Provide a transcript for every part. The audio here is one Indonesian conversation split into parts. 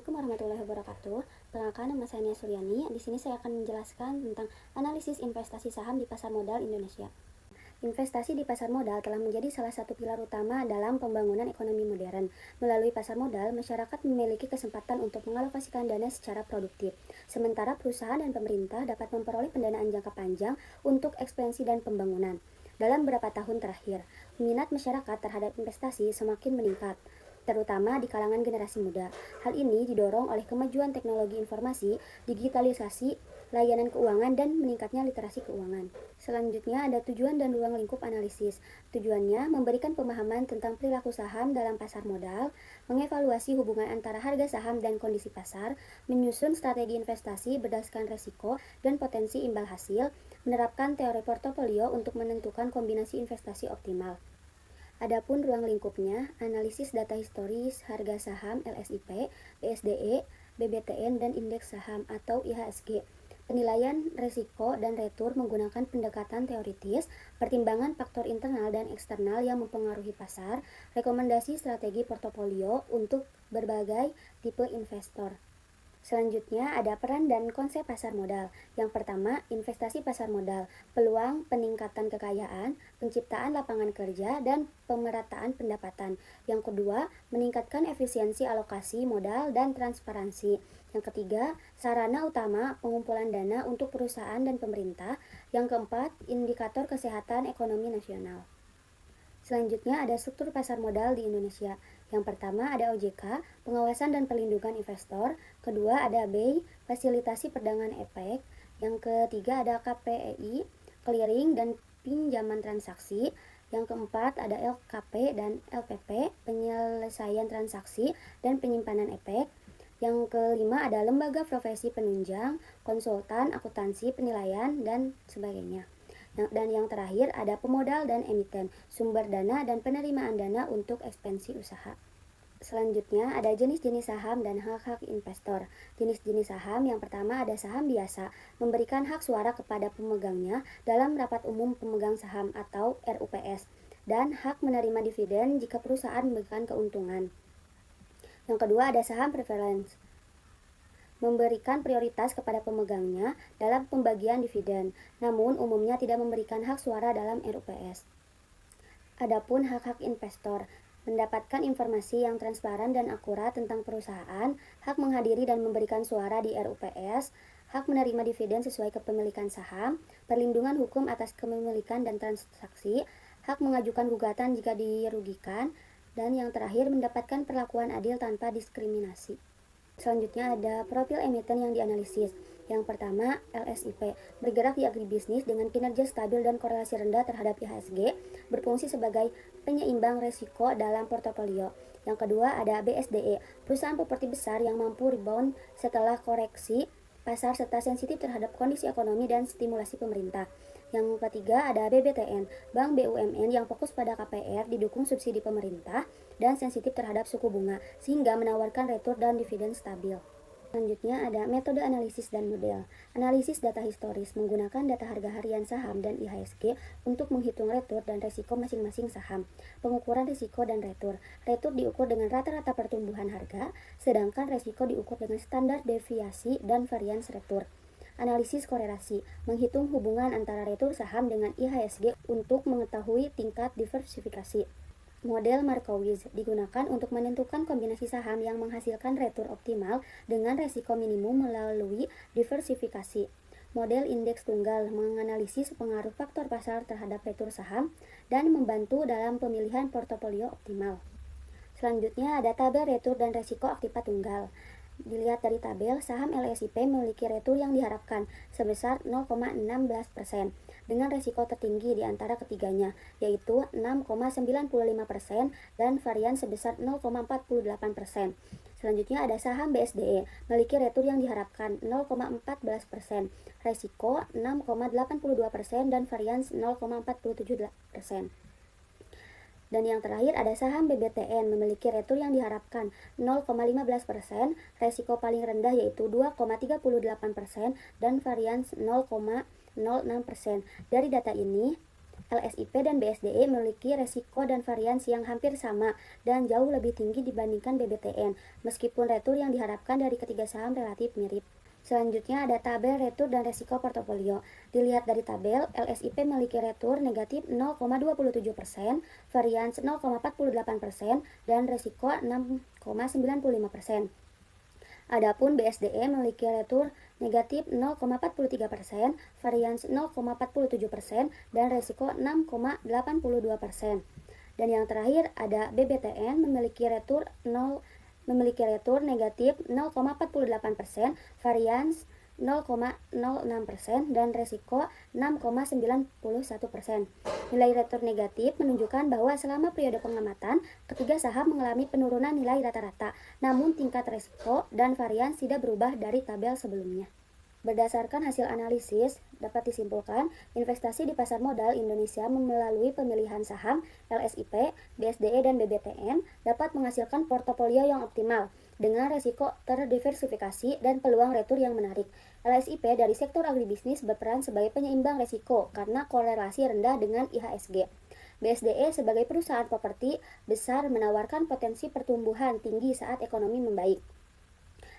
Assalamualaikum warahmatullahi wabarakatuh. Perkenalkan, nama saya Nia Suryani. Di sini saya akan menjelaskan tentang analisis investasi saham di pasar modal Indonesia. Investasi di pasar modal telah menjadi salah satu pilar utama dalam pembangunan ekonomi modern. Melalui pasar modal, masyarakat memiliki kesempatan untuk mengalokasikan dana secara produktif. Sementara perusahaan dan pemerintah dapat memperoleh pendanaan jangka panjang untuk ekspansi dan pembangunan. Dalam beberapa tahun terakhir, minat masyarakat terhadap investasi semakin meningkat, terutama di kalangan generasi muda. Hal ini didorong oleh kemajuan teknologi informasi, digitalisasi, layanan keuangan, dan meningkatnya literasi keuangan. Selanjutnya ada tujuan dan ruang lingkup analisis. Tujuannya memberikan pemahaman tentang perilaku saham dalam pasar modal, mengevaluasi hubungan antara harga saham dan kondisi pasar, menyusun strategi investasi berdasarkan resiko dan potensi imbal hasil, menerapkan teori portofolio untuk menentukan kombinasi investasi optimal. Adapun ruang lingkupnya, analisis data historis harga saham LSIP, BSDE, BBTN, dan indeks saham atau IHSG. Penilaian risiko dan retur menggunakan pendekatan teoritis, pertimbangan faktor internal dan eksternal yang mempengaruhi pasar, rekomendasi strategi portofolio untuk berbagai tipe investor. Selanjutnya ada peran dan konsep pasar modal. Yang pertama, investasi pasar modal, peluang peningkatan kekayaan, penciptaan lapangan kerja, dan pemerataan pendapatan. Yang kedua, meningkatkan efisiensi alokasi modal dan transparansi. Yang ketiga, sarana utama pengumpulan dana untuk perusahaan dan pemerintah. Yang keempat, indikator kesehatan ekonomi nasional. Selanjutnya ada struktur pasar modal di Indonesia. Yang pertama ada OJK, pengawasan dan perlindungan investor. Kedua ada BEI, fasilitasi perdagangan efek. Yang ketiga ada KPEI, clearing dan pinjaman transaksi. Yang keempat ada LKP dan LPP, penyelesaian transaksi dan penyimpanan efek. Yang kelima ada lembaga profesi penunjang, konsultan, akuntansi, penilaian, dan sebagainya. Dan yang terakhir ada pemodal dan emiten, sumber dana dan penerimaan dana untuk ekspansi usaha. Selanjutnya ada jenis-jenis saham dan hak-hak investor. Jenis-jenis saham yang pertama ada saham biasa, memberikan hak suara kepada pemegangnya dalam rapat umum pemegang saham atau RUPS, dan hak menerima dividen jika perusahaan memberikan keuntungan. Yang kedua ada saham preference, memberikan prioritas kepada pemegangnya dalam pembagian dividen, namun umumnya tidak memberikan hak suara dalam RUPS. Adapun hak-hak investor, mendapatkan informasi yang transparan dan akurat tentang perusahaan, hak menghadiri dan memberikan suara di RUPS, hak menerima dividen sesuai kepemilikan saham, perlindungan hukum atas kepemilikan dan transaksi, hak mengajukan gugatan jika dirugikan, dan yang terakhir mendapatkan perlakuan adil tanpa diskriminasi. Selanjutnya ada profil emiten yang dianalisis. Yang pertama, LSIP, bergerak di agribisnis dengan kinerja stabil dan korelasi rendah terhadap IHSG, berfungsi sebagai penyeimbang risiko dalam portofolio. Yang kedua ada BSDE, perusahaan properti besar yang mampu rebound setelah koreksi pasar serta sensitif terhadap kondisi ekonomi dan stimulasi pemerintah. Yang ketiga ada BBTN, Bank BUMN yang fokus pada KPR, didukung subsidi pemerintah, dan sensitif terhadap suku bunga, sehingga menawarkan retur dan dividen stabil. Selanjutnya ada metode analisis dan model. Analisis data historis menggunakan data harga harian saham dan IHSG untuk menghitung retur dan resiko masing-masing saham. Pengukuran risiko dan retur. Retur diukur dengan rata-rata pertumbuhan harga, sedangkan resiko diukur dengan standar deviasi dan varians retur. Analisis korelasi, menghitung hubungan antara retur saham dengan IHSG untuk mengetahui tingkat diversifikasi. Model Markowitz digunakan untuk menentukan kombinasi saham yang menghasilkan retur optimal dengan resiko minimum melalui diversifikasi. Model indeks tunggal menganalisis pengaruh faktor pasar terhadap retur saham dan membantu dalam pemilihan portofolio optimal. Selanjutnya ada tabel retur dan resiko aktiva tunggal. Dilihat dari tabel, saham LSIP memiliki retur yang diharapkan sebesar 0,16% dengan resiko tertinggi di antara ketiganya, yaitu 6,95% dan varian sebesar 0,48%. Selanjutnya ada saham BSDE, memiliki retur yang diharapkan 0,14%, resiko 6,82% dan varian 0,47%. Dan yang terakhir ada saham BBTN, memiliki retur yang diharapkan 0,15%, resiko paling rendah yaitu 2,38% dan varians 0,06%. Dari data ini, LSIP dan BSDE memiliki resiko dan variansi yang hampir sama dan jauh lebih tinggi dibandingkan BBTN, meskipun retur yang diharapkan dari ketiga saham relatif mirip. Selanjutnya ada tabel retur dan resiko portofolio. Dilihat dari tabel, LSIP memiliki retur negatif 0,27%, varians 0,48%, dan resiko 6,95%. Adapun BSDE memiliki retur negatif 0,43%, varians 0,47%, dan resiko 6,82%. Dan yang terakhir ada BBTN memiliki retur negatif 0,48%, varians 0,06%, dan resiko 6,91%. Nilai retur negatif menunjukkan bahwa selama periode pengamatan, ketiga saham mengalami penurunan nilai rata-rata, namun tingkat resiko dan varians tidak berubah dari tabel sebelumnya. Berdasarkan hasil analisis, dapat disimpulkan investasi di pasar modal Indonesia melalui pemilihan saham, LSIP, BSDE, dan BBTN dapat menghasilkan portofolio yang optimal dengan resiko terdiversifikasi dan peluang retur yang menarik. LSIP dari sektor agribisnis berperan sebagai penyeimbang resiko karena korelasi rendah dengan IHSG. BSDE sebagai perusahaan properti besar menawarkan potensi pertumbuhan tinggi saat ekonomi membaik.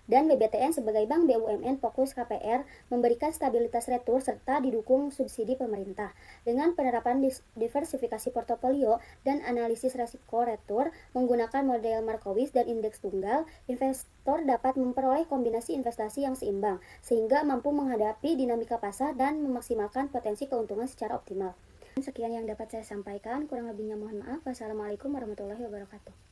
Dan BBTN sebagai bank BUMN fokus KPR memberikan stabilitas retur serta didukung subsidi pemerintah. Dengan penerapan diversifikasi portofolio dan analisis resiko retur menggunakan model Markowitz dan indeks tunggal, investor dapat memperoleh kombinasi investasi yang seimbang sehingga mampu menghadapi dinamika pasar dan memaksimalkan potensi keuntungan secara optimal. Sekian yang dapat saya sampaikan, kurang lebihnya mohon maaf. Wassalamualaikum warahmatullahi wabarakatuh.